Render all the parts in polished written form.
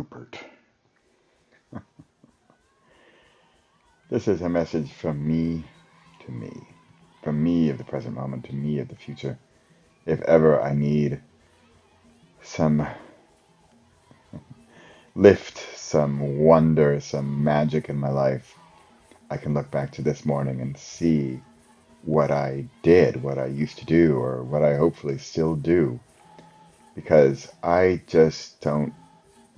Rupert. This is a message from me to me, from me of the present moment to me of the future. If ever I need some lift, some wonder, some magic in my life, I can look back to this morning and see what I did, what I used to do, or what I hopefully still do, because I just don't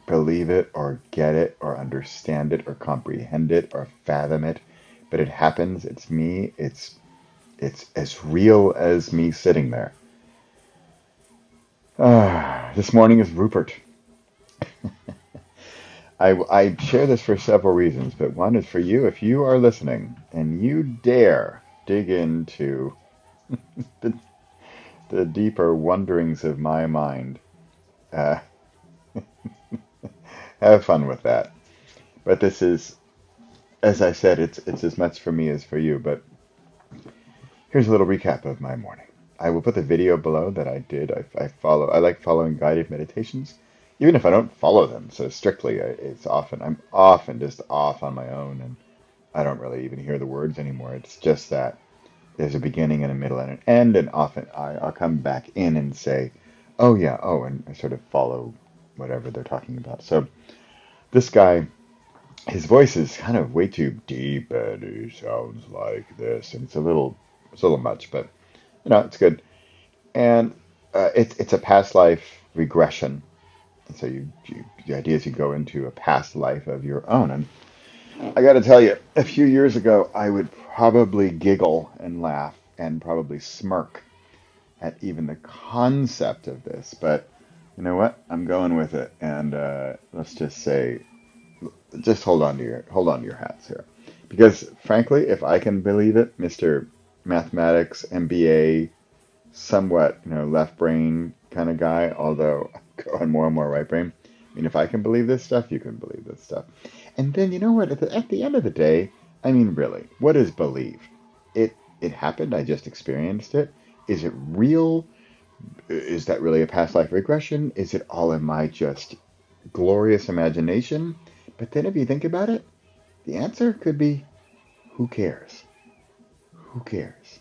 believe it or get it or understand it or comprehend it or fathom it, but it happens. It's me. It's as real as me sitting there. This morning is Rupert. I share this for several reasons, but one is for you. If you are listening and you dare dig into the, the deeper wonderings of my mind, uh, have fun with that. But this is, as I said, it's as much for me as for you. But here's a little recap of my morning. I will put the video below that I did. I like following guided meditations, even if I don't follow them so strictly. I'm often just off on my own, and I don't really even hear the words anymore. It's just that there's a beginning and a middle and an end, and often I'll come back in and say, "Oh yeah, oh," and I sort of follow whatever they're talking about. So this guy, his voice is kind of way too deep, and he sounds like this, and it's a little much, but it's good. And it's a past life regression. And so the idea is you go into a past life of your own. And I got to tell you, a few years ago, I would probably giggle and laugh and probably smirk at even the concept of this. But you know what? I'm going with it. And let's just say, just hold on to your hats here, because frankly, if I can believe it, Mr. Mathematics, MBA, somewhat, left brain kind of guy, although I'm going more and more right brain. I mean, if I can believe this stuff, you can believe this stuff. And then, you know what? At the end of the day, I mean, really, what is believe? It happened. I just experienced it. Is it real? Is that really a past life regression? Is it all in my just glorious imagination? But then if you think about it, the answer could be, who cares? Who cares?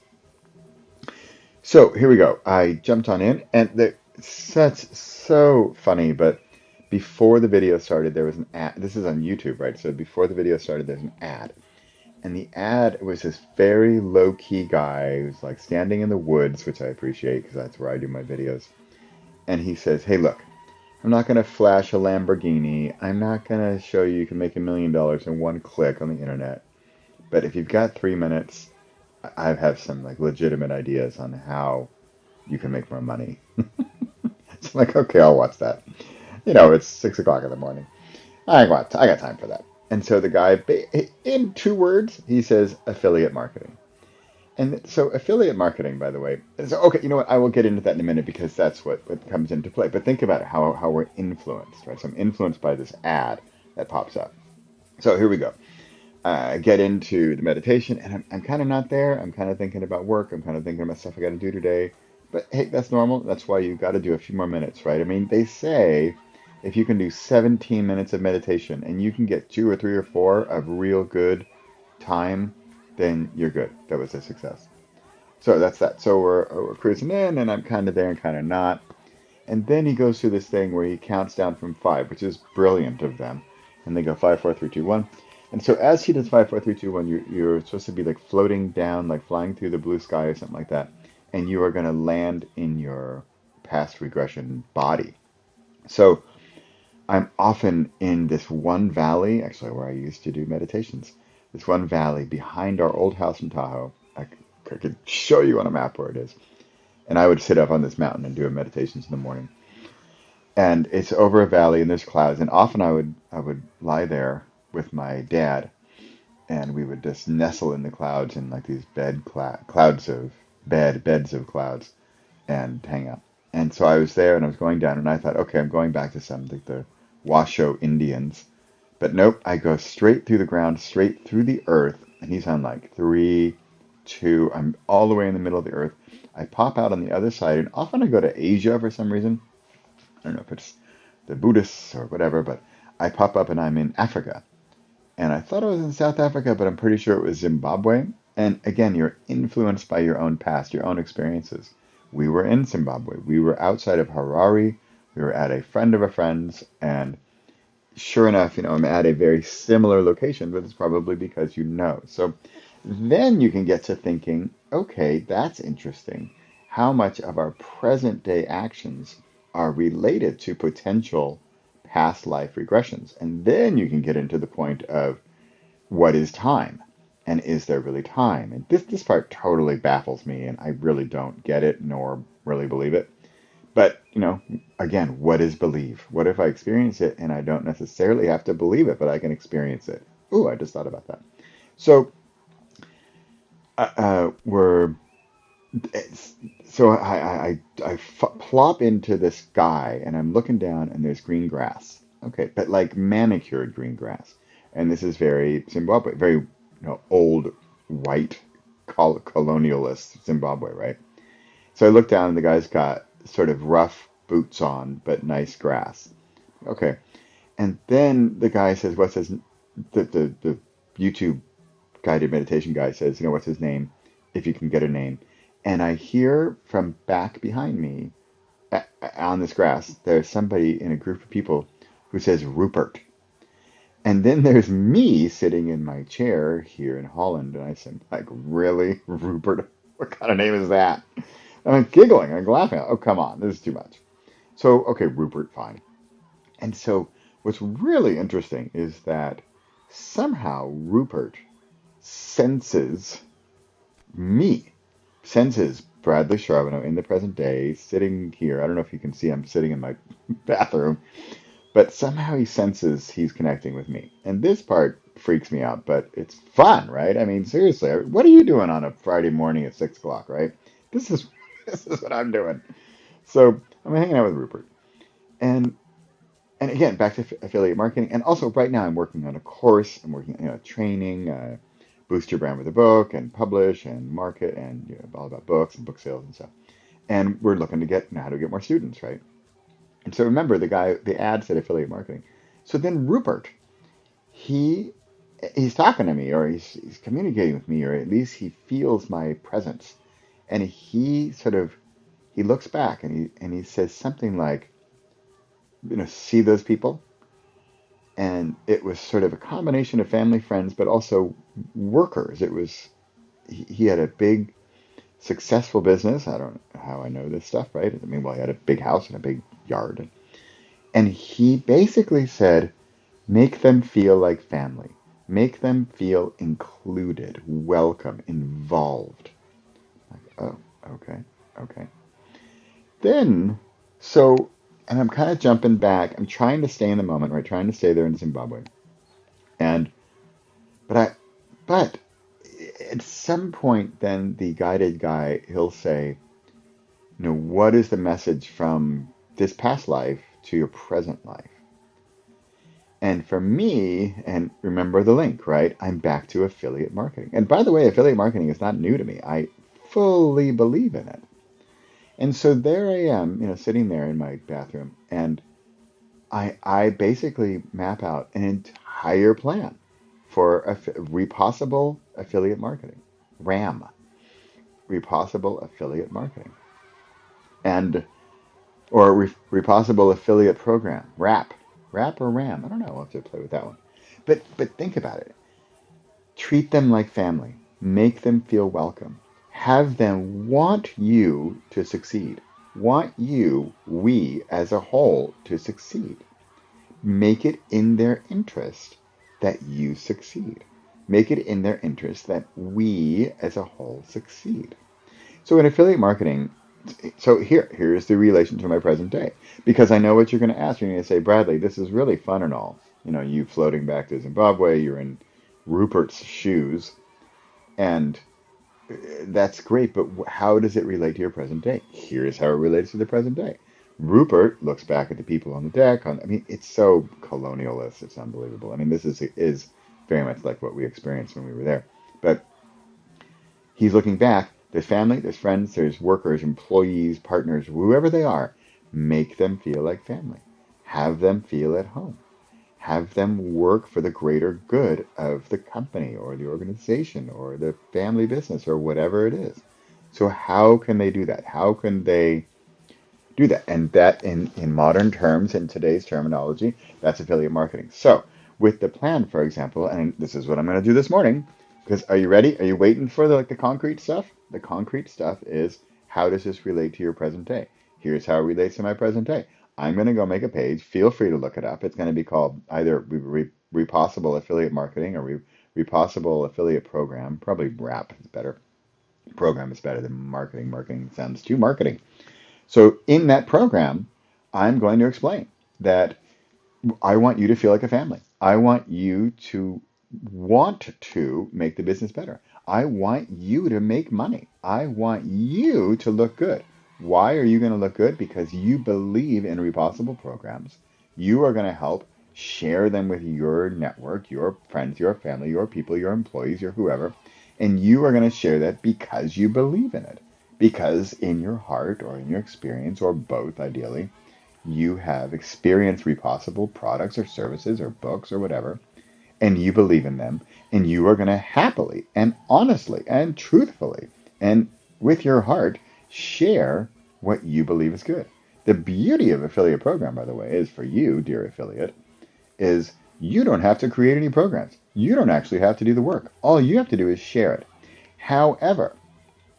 So here we go. I jumped on in, and that's so funny. But before the video started, there was an ad. This is on YouTube, right? So before the video started, there's an ad, and the ad was this very low key guy who's like standing in the woods, which I appreciate because that's where I do my videos. And he says, "Hey, look, I'm not going to flash a Lamborghini. I'm not going to show you can make $1 million in one click on the internet. But if you've got 3 minutes, I have some like legitimate ideas on how you can make more money." It's like, okay, I'll watch that. It's 6 o'clock in the morning. I got time for that. And so the guy, in 2 words, he says affiliate marketing. And so affiliate marketing, by the way, so okay, you know what? I will get into that in a minute because that's what comes into play. But think about how we're influenced, right? So I'm influenced by this ad that pops up. So here we go. Get into the meditation, and I'm kind of not there. I'm kind of thinking about work. I'm kind of thinking about stuff I got to do today. But hey, that's normal. That's why you got to do a few more minutes, right? I mean, they say if you can do 17 minutes of meditation and you can get 2 or 3 or 4 of real good time, then you're good. That was a success. So that's that. So we're cruising in, and I'm kind of there and kind of not. And then he goes through this thing where he counts down from 5, which is brilliant of them. And they go 5, 4, 3, 2, 1. And so as he does 5, 4, 3, 2, 1, you're supposed to be like floating down, like flying through the blue sky or something like that. And you are going to land in your past regression body. So I'm often in this one valley, actually where I used to do meditations, this one valley behind our old house in Tahoe. I could show you on a map where it is. And I would sit up on this mountain and do meditations in the morning. And it's over a valley and there's clouds. And often I would lie there with my dad, and we would just nestle in the clouds in like these beds of clouds, and hang out. And so I was there and I was going down, and I thought, okay, I'm going back to some like the Washoe Indians. But nope, I go straight through the ground, straight through the earth, and he's on like 3, 2. I'm all the way in the middle of the earth. I pop out on the other side, and often I go to Asia for some reason. I don't know if it's the Buddhists or whatever, but I pop up and I'm in Africa. And I thought I was in South Africa, but I'm pretty sure it was Zimbabwe. And again, you're influenced by your own past, your own experiences. We were in Zimbabwe. We were outside of Harare. We were at a friend of a friend's, and sure enough, I'm at a very similar location, but it's probably because you know. So then you can get to thinking, okay, that's interesting. How much of our present day actions are related to potential past life regressions? And then you can get into the point of what is time? And is there really time? And this part totally baffles me, and I really don't get it nor really believe it. But, again, what is believe? What if I experience it and I don't necessarily have to believe it, but I can experience it? Ooh, I just thought about that. So, we're so plop into this sky and I'm looking down and there's green grass. Okay, but like manicured green grass. And this is very Zimbabwe, very old white colonialist Zimbabwe, right? So I look down and the guy's got sort of rough boots on, but nice grass. Okay. And then the guy says, what's his, the YouTube guided meditation guy says, what's his name? If you can get a name. And I hear from back behind me on this grass, there's somebody in a group of people who says Rupert. And then there's me sitting in my chair here in Holland. And I said, like, really? Rupert? What kind of name is that? And I'm giggling. I'm laughing. Oh, come on. This is too much. So, okay, Rupert, fine. And so what's really interesting is that somehow Rupert senses me, senses Bradley Charbonneau in the present day, sitting here. I don't know if you can see I'm sitting in my bathroom, but somehow he senses he's connecting with me. And this part freaks me out, but it's fun, right? I mean, seriously, what are you doing on a Friday morning at 6 o'clock, right? This is this is what I'm doing. So I'm hanging out with Rupert, and again, back to affiliate marketing. And also, right now, I'm working on a course. I'm working on training, boost your brand with a book, and publish, and market, and all about books and book sales and stuff. And we're looking to get how to get more students, right? And so remember, the ad said affiliate marketing. So then Rupert, he he's talking to me, or he's communicating with me, or at least he feels my presence, and he looks back and he says something like, see those people? And it was sort of a combination of family, friends, but also workers. He had a big, successful business. I don't know how I know this stuff, right? I mean, well, he had a big house and a big yard. And he basically said, make them feel like family. Make them feel included, welcome, involved. Like, oh, okay, okay. Then, so, and I'm kind of jumping back. I'm trying to stay in the moment, right? Trying to stay there in Zimbabwe. And, but but at some point, then the guided guy, he'll say, what is the message from this past life to your present life? And for me, and remember the link, right? I'm back to affiliate marketing. And by the way, affiliate marketing is not new to me. I fully believe in it. And so there I am, sitting there in my bathroom, and I basically map out an entire plan for Repossible affiliate marketing, RAM, Repossible affiliate marketing, and or Repossible affiliate program, RAP or RAM. I don't know. I'll have to play with that one. But think about it. Treat them like family. Make them feel welcome. Have them want you to succeed. Want you, we as a whole, to succeed. Make it in their interest that you succeed. Make it in their interest that we as a whole succeed. So in affiliate marketing, so here's the relation to my present day. Because I know what you're going to ask. You're going to say, Bradley, this is really fun and all. You floating back to Zimbabwe, you're in Rupert's shoes, and that's great, but how does it relate to your present day? Here's how it relates to the present day. Rupert looks back at the people on the deck. I mean, it's so colonialist. It's unbelievable. I mean, this is very much like what we experienced when we were there. But he's looking back. There's family, there's friends, there's workers, employees, partners, whoever they are. Make them feel like family. Have them feel at home. have them work for the greater good of the company or the organization or the family business or whatever it is. So how can they do that? How can they do that? And that in modern terms, in today's terminology, that's affiliate marketing. So with the plan, for example, and this is what I'm going to do this morning, because are you ready? Are you waiting for the concrete stuff? The concrete stuff is, how does this relate to your present day? Here's how it relates to my present day. I'm going to go make a page. Feel free to look it up. It's going to be called either Repossible Affiliate Marketing or Repossible Affiliate Program. Probably RAP is better. Program is better than marketing. Marketing sounds too marketing. So in that program, I'm going to explain that I want you to feel like a family. I want you to want to make the business better. I want you to make money. I want you to look good. Why are you going to look good? Because you believe in Repossible programs. You are going to help share them with your network, your friends, your family, your people, your employees, your whoever. And you are going to share that because you believe in it. Because in your heart or in your experience or both, ideally, you have experienced Repossible products or services or books or whatever, and you believe in them, and you are going to happily and honestly and truthfully and with your heart share what you believe is good. The beauty of affiliate program, by the way, is for you, dear affiliate, is you don't have to create any programs. You don't actually have to do the work. All you have to do is share it. However,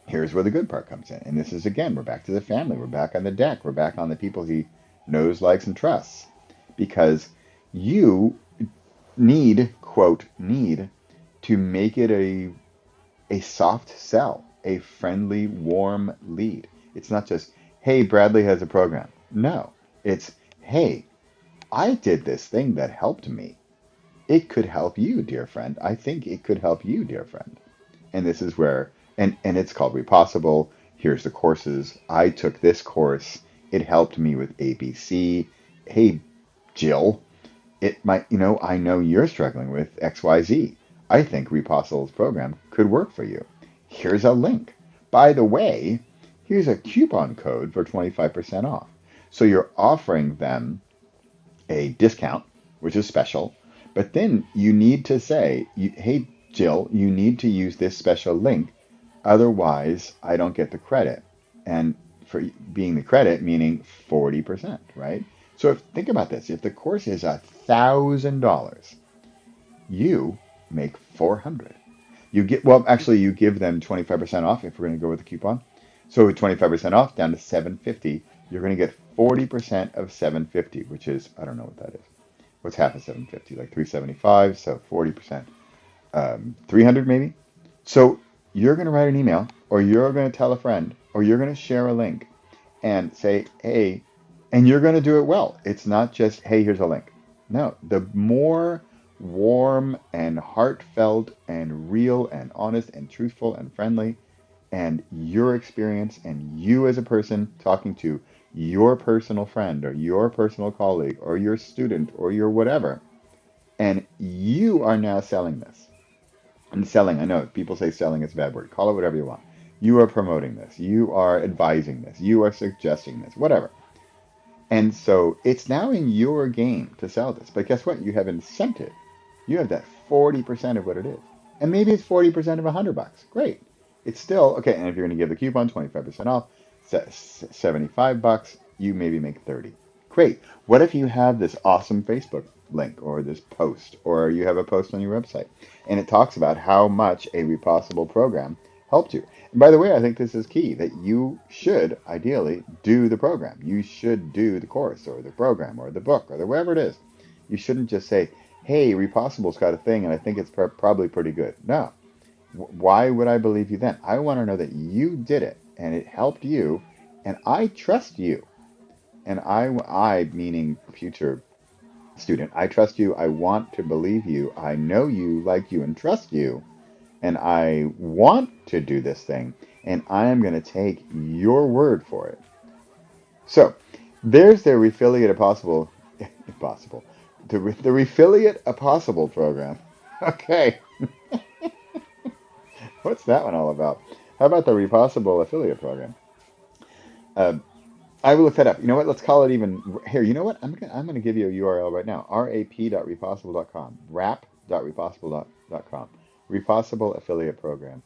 here's where the good part comes in. And this is, again, we're back to the family. We're back on the deck. We're back on the people he knows, likes, and trusts. Because you need, quote, need to make it a soft sell, a friendly, warm lead. It's not just, hey, Bradley has a program. No, it's, hey, I did this thing that helped me. It could help you, dear friend. I think it could help you, dear friend. And this is where, and it's called Repossible. Here's the courses. I took this course. It helped me with ABC. Hey, Jill, it might, I know you're struggling with XYZ. I think Repossible's program could work for you. Here's a link. By the way, here's a coupon code for 25% off. So you're offering them a discount, which is special, but then you need to say, hey, Jill, you need to use this special link. Otherwise, I don't get the credit. And for being the credit, meaning 40%, right? So think about this. If the course is $1,000, you make 400. You get, well, actually, you give them 25% off if we're going to go with the coupon. So with 25% off down to 750, you're going to get 40% of 750, which is, I don't know what that is. What's half of 750? Like 375, so 40%. 300 maybe. So you're going to write an email, or you're going to tell a friend, or you're going to share a link and say, hey, and you're going to do it well. It's not just, hey, here's a link. No, the more warm and heartfelt and real and honest and truthful and friendly and your experience and you as a person talking to your personal friend or your personal colleague or your student or your whatever, and you are now selling this. And selling, I know people say selling is a bad word. Call it whatever you want. You are promoting this. You are advising this. You are suggesting this, whatever. And so it's now in your game to sell this. But guess what? You have incentive. You have that 40% of what it is. And maybe it's 40% of $100. Great. It's still, okay, and if you're going to give the coupon 25% off, $75, you maybe make 30. Great. What if you have this awesome Facebook link or this post, or you have a post on your website, and it talks about how much a Repossible program helped you? And by the way, I think this is key, that you should ideally do the program. You should do the course or the program or the book or the whatever it is. You shouldn't just say, hey, Repossible's got a thing and I think it's probably pretty good. No. Why would I believe you then? I want to know that you did it and it helped you and I trust you. And I meaning future student, I trust you. I want to believe you. I know you, like you, and trust you. And I want to do this thing. And I am going to take your word for it. So there's the Refiliate Impossible, impossible, the Refiliate Impossible program. Okay. What's that one all about? How about the Repossible affiliate program? I will look that up. You know what? Let's call it even here. You know what? I'm gonna give you a URL right now. rap.repossible.com. Rap.repossible.com. Repossible affiliate program.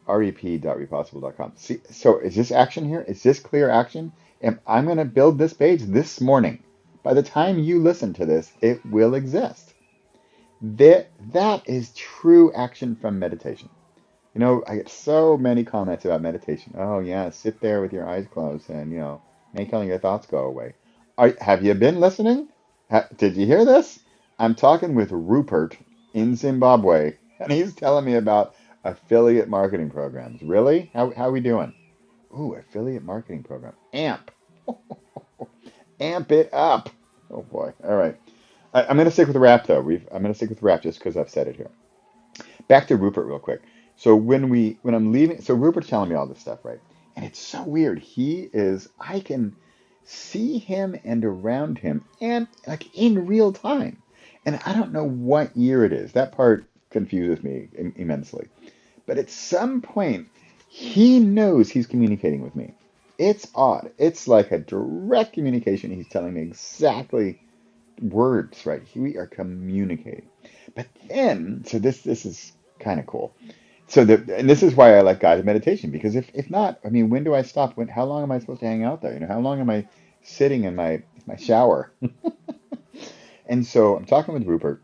Rep.repossible.com. See, so is this action here? Is this clear action? And I'm gonna build this page this morning. By the time you listen to this, it will exist. That is true action from meditation. You know, I get so many comments about meditation. Oh, yeah, sit there with your eyes closed and, make all your thoughts go away. Have you been listening? Did you hear this? I'm talking with Rupert in Zimbabwe, and he's telling me about affiliate marketing programs. Really? How we doing? Ooh, affiliate marketing program. AMP. Amp it up. Oh, boy. All right. I'm going to stick with the rap, though. I'm going to stick with rap just because I've said it here. Back to Rupert real quick. So when I'm leaving, so Rupert's telling me all this stuff, right? And it's so weird. I can see him and around him and like in real time. And I don't know what year it is. That part confuses me immensely. But at some point, he knows he's communicating with me. It's odd. It's like a direct communication. He's telling me exactly words, right? We are communicating. But then, so this is kind of cool. And this is why I like guided meditation, because if not, I mean, when do I stop? How long am I supposed to hang out there? How long am I sitting in my shower? And so I'm talking with Rupert,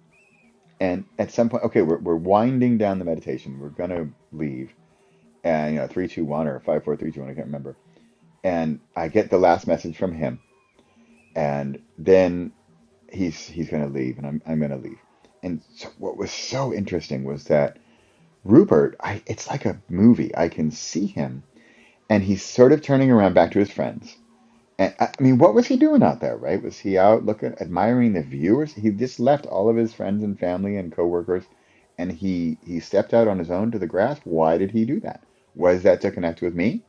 and at some point, okay, we're winding down the meditation. We're gonna leave, and 3, 2, 1 or 5, 4, 3, 2, 1. I can't remember. And I get the last message from him, and then he's gonna leave, and I'm gonna leave. And so what was so interesting was that Rupert, it's like a movie. I can see him, and he's sort of turning around back to his friends. And I mean, what was he doing out there, right? Was he out looking, admiring the viewers? He just left all of his friends and family and coworkers, and he stepped out on his own to the grass. Why did he do that? Was that to connect with me?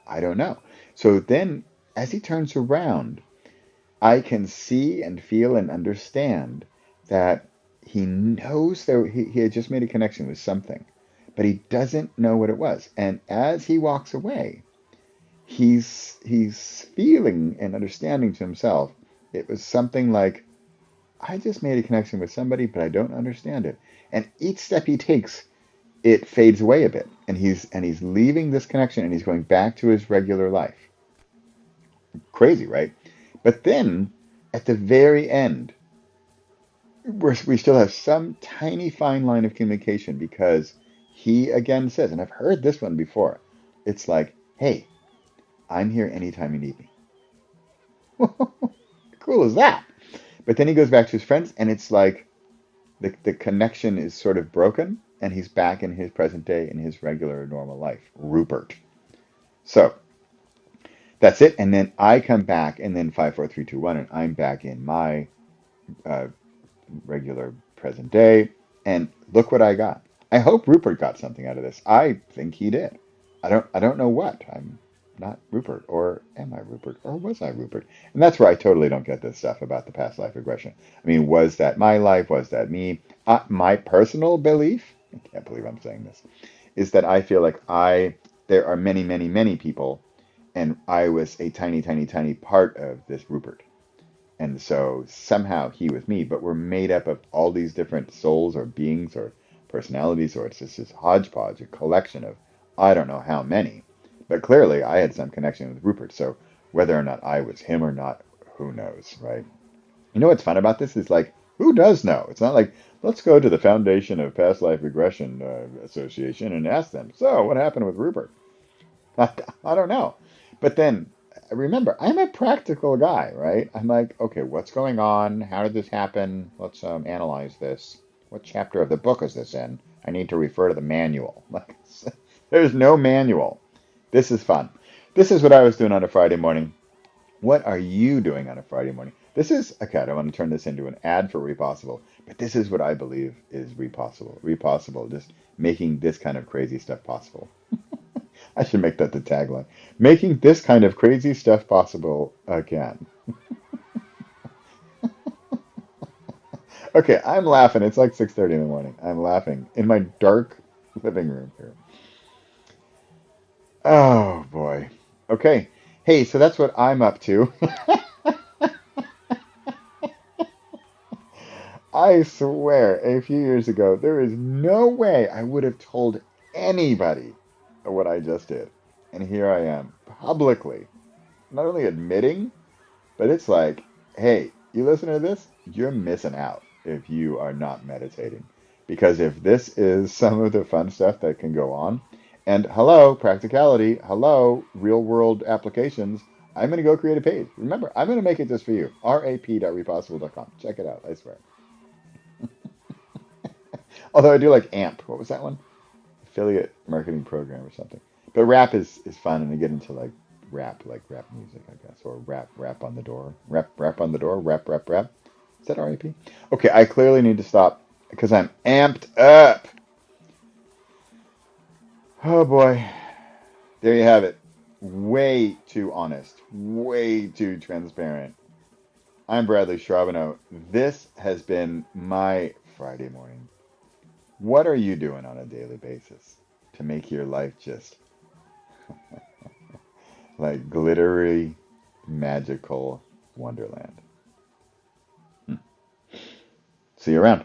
I don't know. So then, as he turns around, I can see and feel and understand that he knows that he had just made a connection with something, but he doesn't know what it was. And as he walks away, he's feeling and understanding to himself. It was something like, I just made a connection with somebody, but I don't understand it. And each step he takes, it fades away a bit. And he's leaving this connection and he's going back to his regular life. Crazy, right? But then at the very end, we still have some tiny fine line of communication because he again says, and I've heard this one before, it's like, hey, I'm here anytime you need me. Cool as that. But then he goes back to his friends, and it's like the connection is sort of broken, and he's back in his present day, in his regular, normal life. Rupert. So that's it. And then I come back, and then 5, 4, 3, 2, 1, and I'm back in my uh, regular present day. And look what I got. I hope Rupert got something out of this. I think he did. I don't know what. I'm not Rupert, or am I Rupert, or was I Rupert? And that's where I totally don't get this stuff about the past life regression. I mean, was that my life? Was that me? My personal belief, I can't believe I'm saying this, is that I feel like there are many, many, many people, and I was a tiny, tiny, tiny part of this Rupert. And so somehow he was me, but we're made up of all these different souls or beings or personalities, or it's just this hodgepodge, a collection of I don't know how many. But clearly I had some connection with Rupert, so whether or not I was him or not, who knows, right? You know what's fun about this is like, who does know? It's not like, let's go to the Foundation of Past Life Regression Association and ask them, so what happened with Rupert? I don't know. But then remember, I'm a practical guy, right? I'm like, okay, what's going on? How did this happen? Let's analyze this. What chapter of the book is this in? I need to refer to the manual. Like, there's no manual. This is fun. This is what I was doing on a Friday morning. What are you doing on a Friday morning? This is, okay, I don't want to turn this into an ad for Repossible, but this is what I believe is Repossible. Repossible, just making this kind of crazy stuff possible. I should make that the tagline. Making this kind of crazy stuff possible again. Okay, I'm laughing. It's like 6:30 in the morning. I'm laughing in my dark living room here. Oh boy. Okay. Hey, so that's what I'm up to. I swear, a few years ago, there is no way I would have told anybody what I just did. And here I am, publicly, not only admitting, but it's like, hey, you listen to this, you're missing out if you are not meditating. Because if this is some of the fun stuff that can go on, and hello, practicality, hello, real world applications, I'm going to go create a page. Remember, I'm going to make it just for you. rap.repossible.com. Check it out, I swear. Although I do like AMP. What was that one? Affiliate marketing program or something. But rap is fun, and I get into like rap music, I guess, or rap on the door, rap on the door, rap. Is that RAP? Okay, I clearly need to stop because I'm amped up. Oh boy, there you have it. Way too honest, way too transparent. I'm Bradley Charbonneau. This has been my Friday morning. What are you doing on a daily basis to make your life just like glittery, magical wonderland? See you around.